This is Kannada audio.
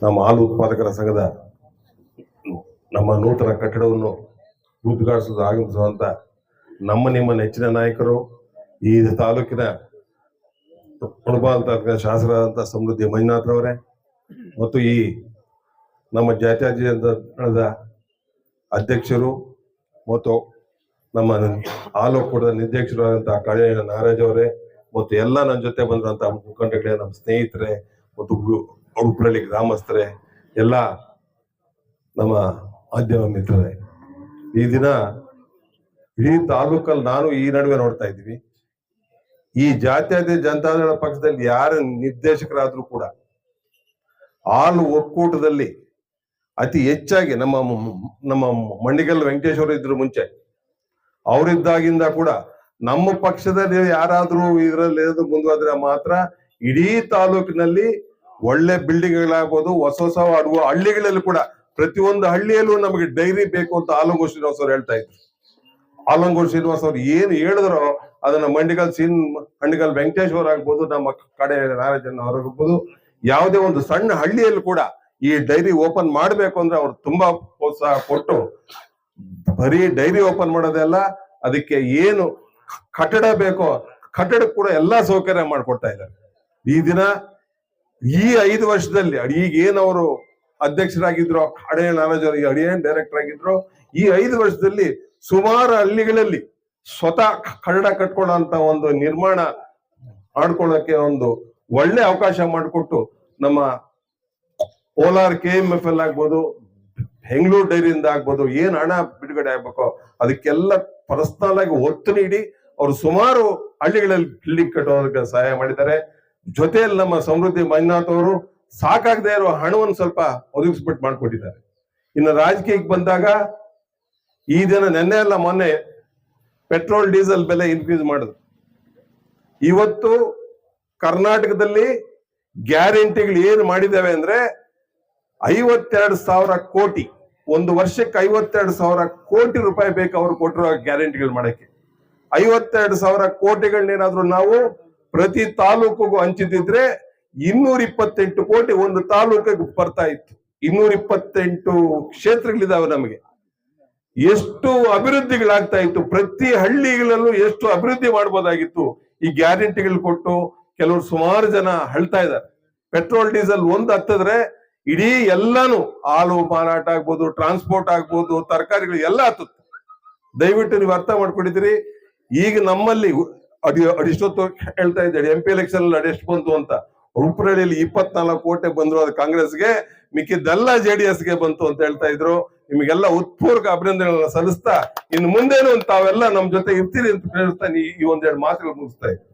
ನಮ್ಮ ಹಾಲು ಉತ್ಪಾದಕರ ಸಂಘದ ನಮ್ಮ ನೂತನ ಕಟ್ಟಡವನ್ನು ಉದ್ಘಾಟಿಸಲು ಆಗಮಿಸುವಂತ ನಿಮ್ಮ ನೆಚ್ಚಿನ ನಾಯಕರು, ಈ ತಾಲೂಕಿನ ಮುಳಬಾಗಿಲು ತಾಲೂಕಿನ ಶಾಸಕರಾದಂತಹ ಸಮೃದ್ಧಿ ಮಂಜುನಾಥ್ ಅವರೇ, ಮತ್ತು ಈ ನಮ್ಮ ಜಾತ್ಯತೀತ ಅಧ್ಯಕ್ಷರು ಮತ್ತು ನಮ್ಮ ಹಾಲು ಒಕ್ಕೂಟದ ನಿರ್ದೇಶಕರಾದಂತಹ ಕಳೆ ನಾಗರಾಜ್ ಅವರೇ, ಮತ್ತು ಎಲ್ಲ ನನ್ನ ಜೊತೆ ಬಂದಿರುವಂತಹ ಮುಖಂಡಗಳೇ, ನಮ್ಮ ಸ್ನೇಹಿತರೆ ಮತ್ತು ಉಪ್ರಳ್ಳಿ ಗ್ರಾಮಸ್ಥರೇ, ಎಲ್ಲ ನಮ್ಮ ಮಾಧ್ಯಮ ಮಿತ್ರರೇ, ಈ ದಿನ ಇಡೀ ತಾಲೂಕಲ್ಲಿ ನಾನು ಈ ನಡುವೆ ನೋಡ್ತಾ ಇದ್ದೀವಿ, ಈ ಜಾತ್ಯತೀತ ಜನತಾದಳ ಪಕ್ಷದಲ್ಲಿ ಯಾರ ನಿರ್ದೇಶಕರಾದ್ರೂ ಕೂಡ ಹಾಲು ಒಕ್ಕೂಟದಲ್ಲಿ ಅತಿ ಹೆಚ್ಚಾಗಿ ನಮ್ಮ ಮಂಡಿಗಲ್ ವೆಂಕಟೇಶ್ವರ ಇದ್ರು ಮುಂಚೆ, ಅವರಿದ್ದಾಗಿಂದ ಕೂಡ ನಮ್ಮ ಪಕ್ಷದಲ್ಲಿ ಯಾರಾದ್ರೂ ಇದರಲ್ಲಿ ಮುಂದುವರೆದ್ರೆ ಮಾತ್ರ ಇಡೀ ತಾಲೂಕಿನಲ್ಲಿ ಒಳ್ಳೆ ಬಿಲ್ಡಿಂಗ್ಗಳಾಗ್ಬೋದು, ಹೊಸ ಹಳ್ಳಿಗಳಲ್ಲಿ ಕೂಡ ಪ್ರತಿಯೊಂದು ಹಳ್ಳಿಯಲ್ಲೂ ನಮಗೆ ಡೈರಿ ಬೇಕು ಅಂತ ಆಲಂಗೂರು ಶ್ರೀನಿವಾಸ್ ಅವ್ರು ಹೇಳ್ತಾ ಇದ್ರು. ಆಲಂಗೂರು ಶ್ರೀನಿವಾಸ್ ಅವ್ರು ಏನು ಹೇಳಿದ್ರು ಅದನ್ನ ಮಂಡಿಗಲ್ ವೆಂಕಟೇಶ್ವರ ಆಗ್ಬೋದು, ನಮ್ಮ ಕಡೆ ನಾರಾಯಣ ಅವ್ರಾಗ್ಬೋದು, ಯಾವುದೇ ಒಂದು ಸಣ್ಣ ಹಳ್ಳಿಯಲ್ಲಿ ಕೂಡ ಈ ಡೈರಿ ಓಪನ್ ಮಾಡ್ಬೇಕು ಅಂದ್ರೆ ಅವ್ರು ತುಂಬಾ ಪ್ರೋತ್ಸಾಹ ಕೊಟ್ಟು, ಬರೀ ಡೈರಿ ಓಪನ್ ಮಾಡೋದೆಲ್ಲ, ಅದಕ್ಕೆ ಏನು ಕಟ್ಟಡ ಬೇಕೋ ಕಟ್ಟಡಕ್ಕೆ ಕೂಡ ಎಲ್ಲಾ ಸೌಕರ್ಯ ಮಾಡ್ಕೊಡ್ತಾ ಇದ್ದಾರೆ. ಈ ದಿನ ಈ 5 ವರ್ಷದಲ್ಲಿ ಈಗ ಏನವರು ಅಧ್ಯಕ್ಷರಾಗಿದ್ರು, ಅಡಿಯ ನಾರಾಜ್ ಅವರು ಅಡಿಯ ಡೈರೆಕ್ಟರ್ ಆಗಿದ್ರು, ಈ 5 ವರ್ಷದಲ್ಲಿ ಸುಮಾರು ಹಳ್ಳಿಗಳಲ್ಲಿ ಸ್ವತಃ ಕಟ್ಟಡ ಕಟ್ಕೊಳ್ಳೋಂತ ಒಂದು ನಿರ್ಮಾಣ ಮಾಡ್ಕೊಳ್ಳೋಕೆ ಒಂದು ಒಳ್ಳೆ ಅವಕಾಶ ಮಾಡಿಕೊಟ್ಟು, ನಮ್ಮ ಕೋಲಾರ KMFL ಆಗ್ಬೋದು, ಬೆಂಗಳೂರು ಡೈರಿಯಿಂದ ಆಗ್ಬೋದು, ಏನ್ ಹಣ ಬಿಡುಗಡೆ ಆಗ್ಬೇಕೋ ಅದಕ್ಕೆಲ್ಲ ಪರ್ಸನಲ್ ಆಗಿ ಒತ್ತು ನೀಡಿ ಅವರು ಸುಮಾರು ಹಳ್ಳಿಗಳಲ್ಲಿ ಬಿಲ್ಡಿಂಗ್ ಕಟ್ಟೋದಕ್ಕೆ ಸಹಾಯ ಮಾಡಿದ್ದಾರೆ. ಜೊತೆಯಲ್ಲಿ ನಮ್ಮ ಸಮೃದ್ಧಿ ಮಂಜುನಾಥ್ ಅವರು ಸಾಕಾಗದೇ ಇರೋ ಹಣವನ್ನು ಸ್ವಲ್ಪ ಒದಗಿಸ್ಬಿಟ್ಟು ಮಾಡ್ಕೊಟ್ಟಿದ್ದಾರೆ. ಇನ್ನು ರಾಜಕೀಯಕ್ಕೆ ಬಂದಾಗ ಈ ದಿನ ನೆನ್ನೆ ಅಲ್ಲ ಮೊನ್ನೆ ಪೆಟ್ರೋಲ್ ಡೀಸೆಲ್ ಬೆಲೆ ಇನ್ಕ್ರೀಸ್ ಮಾಡಿದ್ರು. ಇವತ್ತು ಕರ್ನಾಟಕದಲ್ಲಿ ಗ್ಯಾರಂಟಿಗಳು ಏನು ಮಾಡಿದ್ದೇವೆ ಅಂದ್ರೆ 52,000 ಕೋಟಿ, ಒಂದು ವರ್ಷಕ್ಕೆ 52,000 ಕೋಟಿ ರೂಪಾಯಿ ಬೇಕು ಅವ್ರು ಕೊಟ್ಟಿರೋ ಗ್ಯಾರಂಟಿಗಳು ಮಾಡಕ್ಕೆ. 52,000 ಕೋಟಿಗಳನ್ನೇನಾದ್ರೂ ನಾವು ಪ್ರತಿ ತಾಲೂಕಿಗೂ ಹಂಚಿದ್ರೆ 228 ಕೋಟಿ ಒಂದು ತಾಲೂಕಿಗೆ ಬರ್ತಾ ಇತ್ತು. 228 ಕ್ಷೇತ್ರಗಳಿದಾವೆ ನಮಗೆ. ಎಷ್ಟು ಅಭಿವೃದ್ಧಿಗಳಾಗ್ತಾ ಇತ್ತು, ಪ್ರತಿ ಹಳ್ಳಿಗಳಲ್ಲೂ ಎಷ್ಟು ಅಭಿವೃದ್ಧಿ ಮಾಡ್ಬೋದಾಗಿತ್ತು ಈ ಗ್ಯಾರಂಟಿಗಳು ಕೊಟ್ಟು. ಕೆಲವರು ಸುಮಾರು ಜನ ಹೇಳ್ತಾ ಇದ್ದಾರೆ, ಪೆಟ್ರೋಲ್ ಡೀಸೆಲ್ ಒಂದು ಹತ್ತಿದ್ರೆ ಇಡೀ ಎಲ್ಲಾನು ಹಾಲು ಮಾರಾಟ ಆಗ್ಬೋದು, ಟ್ರಾನ್ಸ್ಪೋರ್ಟ್ ಆಗ್ಬೋದು, ತರಕಾರಿಗಳು ಎಲ್ಲ ಹತ್ತುತ್ತೆ. ದಯವಿಟ್ಟು ನೀವು ಅರ್ಥ ಮಾಡ್ಕೊಂಡಿದ್ದೀರಿ. ಈಗ ನಮ್ಮಲ್ಲಿ ಅಡಿಷ್ಟೊತ್ತು ಹೇಳ್ತಾ ಇದ್ದಾರೆ MP ಎಲೆಕ್ಷನ್ ಅದೆಷ್ಟು ಬಂತು ಅಂತ. ಉಪ್ರಳ್ಳಿಯಲ್ಲಿ 24 ಕೋಟಿ ಬಂದ್ರು, ಅದು ಕಾಂಗ್ರೆಸ್ಗೆ, ಮಿಕ್ಕಿದ್ದೆಲ್ಲ JDSಗೆ ಬಂತು ಅಂತ ಹೇಳ್ತಾ ಇದ್ರು. ನಿಮಗೆಲ್ಲ ಉತ್ಪೂರ್ವಕ ಅಭಿನಂದನೆಗಳನ್ನ ಸಲ್ಲಿಸ್ತಾ, ಇನ್ನು ಮುಂದೇನು ತಾವೆಲ್ಲ ನಮ್ ಜೊತೆ ಇರ್ತೀರಿ ಅಂತ ಹೇಳ್ತಾ ಈ ಒಂದೆರಡು ಮಾತುಗಳು ಮುಗಿಸ್ತಾ ಇದ್ದೀನಿ.